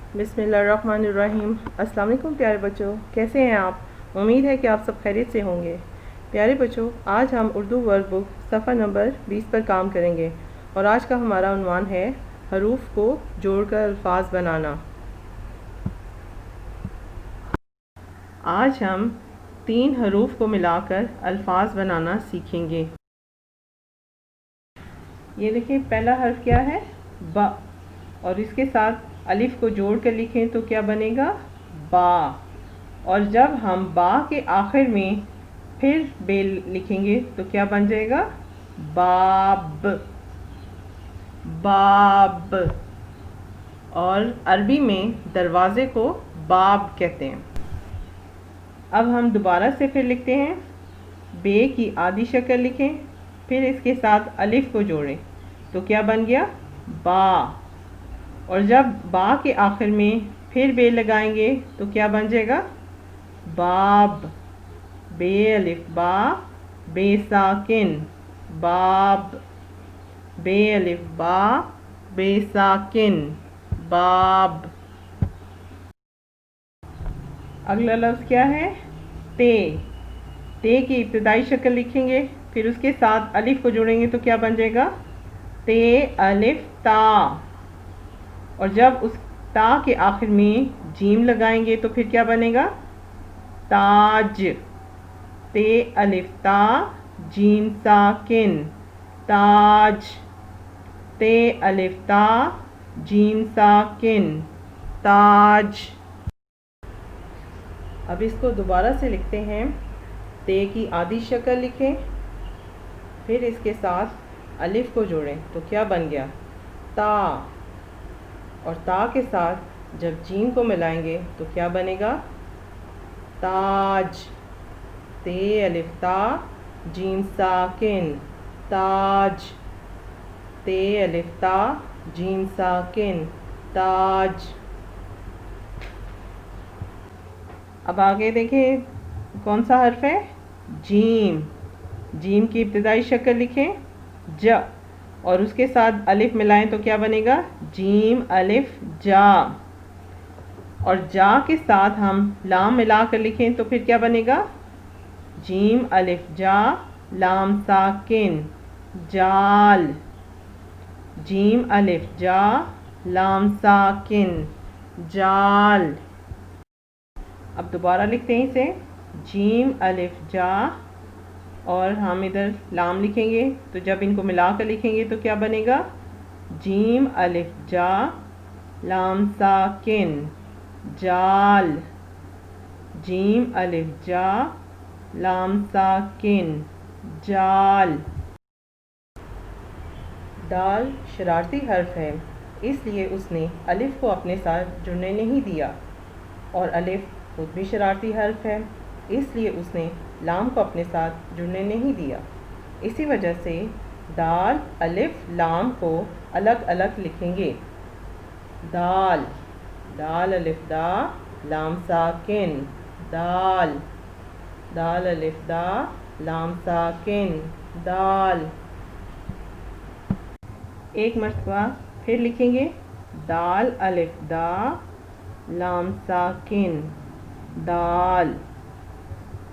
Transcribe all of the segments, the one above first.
बिस्मिल्लाहिर्रहमानिर्रहीम। अस्सलाम वालेकुम प्यारे बच्चों, कैसे हैं आप? उम्मीद है कि आप सब खैरियत से होंगे। प्यारे बच्चों, आज हम उर्दू वर्क बुक सफ़ा नंबर 20 पर काम करेंगे और आज का हमारा उन्वान है हरूफ को जोड़कर अल्फाज बनाना। आज हम 3 हरूफ को मिलाकर अल्फाज बनाना सीखेंगे। ये देखिए, पहला हर्फ क्या है? बा, और इसके साथ अलिफ को जोड़ कर लिखें तो क्या बनेगा? बा। और जब हम बा के आखिर में फिर बे लिखेंगे तो क्या बन जाएगा? बाब। बाब। और अरबी में दरवाजे को बाब कहते हैं। अब हम दोबारा से फिर लिखते हैं। बे की आधी शक्ल लिखें, फिर इसके साथ अलिफ को जोड़ें तो क्या बन गया? बा। और जब बा के आखिर में फिर बे लगाएंगे तो क्या बन जाएगा? बाब। बे अलिफ बा, बे साकिन, बाब। बे अलिफ बा, बे साकिन, बाब। अगला लफ्ज़ क्या है? ते। ते की इब्तिदाई शक्ल लिखेंगे, फिर उसके साथ अलिफ को जोड़ेंगे तो क्या बन जाएगा? ते अलिफ ता। और जब उस ता के आखिर में जीम लगाएंगे तो फिर क्या बनेगा? ताज। ते अलिफ ता, जीम साकिन, ताज। ते अलिफ ता, जीम साकिन, ताज। अब इसको दोबारा से लिखते हैं। ते की आधी शक्ल लिखें, फिर इसके साथ अलिफ को जोड़ें तो क्या बन गया? ता। और ता के साथ जब जीम को मिलाएंगे तो क्या बनेगा? ताज। ते अलिफ ता, जीम साकिन, ताज। ते अलिफ ता, जीम साकिन, ताज। अब आगे देखें, कौन सा हर्फ है? जीम। जीम की इब्तिदाई शक्ल लिखें, ज, और उसके साथ अलिफ मिलाएं तो क्या बनेगा? जीम अलिफ जा। और जा के साथ हम लाम मिला कर लिखें तो फिर क्या बनेगा? जीम अलिफ जा, लाम साकिन, जाल। जीम अलिफ जा, लाम साकिन, जाल। अब दोबारा लिखते हैं इसे। जीम अलिफ जा, और हम इधर लाम लिखेंगे तो जब इनको मिलाकर लिखेंगे तो क्या बनेगा? जीम अलिफ जा, लाम साकिन, जाल। जीम अलिफ जा, लाम साकिन, जाल। दाल शरारती हर्फ है, इसलिए उसने अलिफ को अपने साथ जुड़ने नहीं दिया। और अलिफ खुद भी शरारती हर्फ है, इसलिए उसने लाम को अपने साथ जुड़ने नहीं दिया। इसी वजह से दाल, अलिफ, लाम को अलग अलग लिखेंगे। दाल। दाल अलिफ दा, लाम साकिन, दाल। दाल अलिफ दा, लाम साकिन, दाल। एक मरतबा फिर लिखेंगे। दाल अलिफ दा, लाम साकिन, दाल।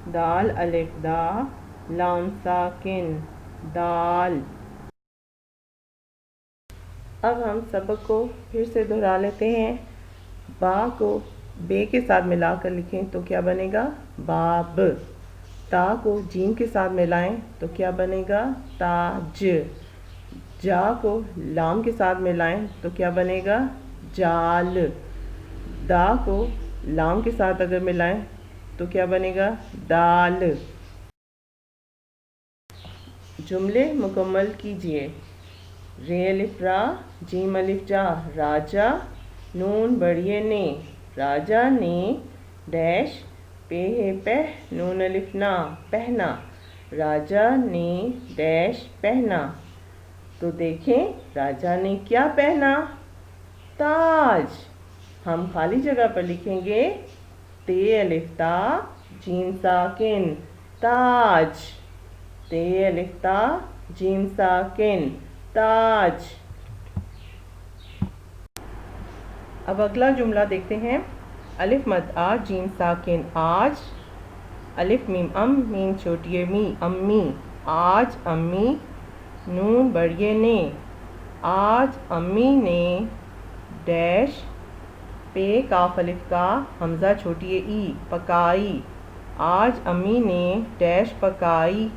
दाल अलिफ दा, लाम साकिन, दाल। अब हम सबक को फिर से दोहरा लेते हैं। बा को बे के साथ मिलाकर लिखें तो क्या बनेगा? बाब। ता को जीम के साथ मिलाएं तो क्या बनेगा? ताज। जा को लाम के साथ मिलाएं तो क्या बनेगा? जाल। दा को लाम के साथ अगर मिलाएं तो क्या बनेगा? दाल। जुमले मुकम्मल कीजिए। रे अलिफ रा, जीम अलिफ जा, राजा, नून बढ़िए ने, राजा ने डैश, पे है पह, नून अलिफ ना, पहना, राजा ने डैश पहना। तो देखें, राजा ने क्या पहना? ताज। हम खाली जगह पर लिखेंगे ते अलिफ ता, जीम साकिन, ताज। ते अलिफ ता, जीम साकिन, ताज। اب اگلا جملہ دیکھتے ہیں. الف مد آ جیم ساکن آج، الف میم ام میم چھوٹی می امی، آج امی، نون بڑیے نے، آج امی نے ڈیش، پے کاف الف کا حمزہ چھوٹی ای پکائی، آج امی نے ڈیش پکائی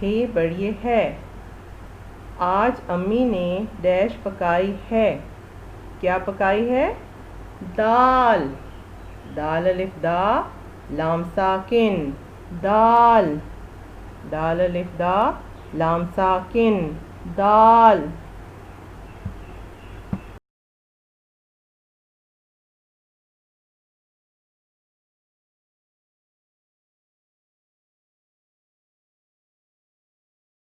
ہے بڑیے ہے، آج امی نے ڈیش پکائی ہے. کیا پکائی ہے؟ دال. دال الف دا لام ساکن دال، دال الف دا لام ساکن دال.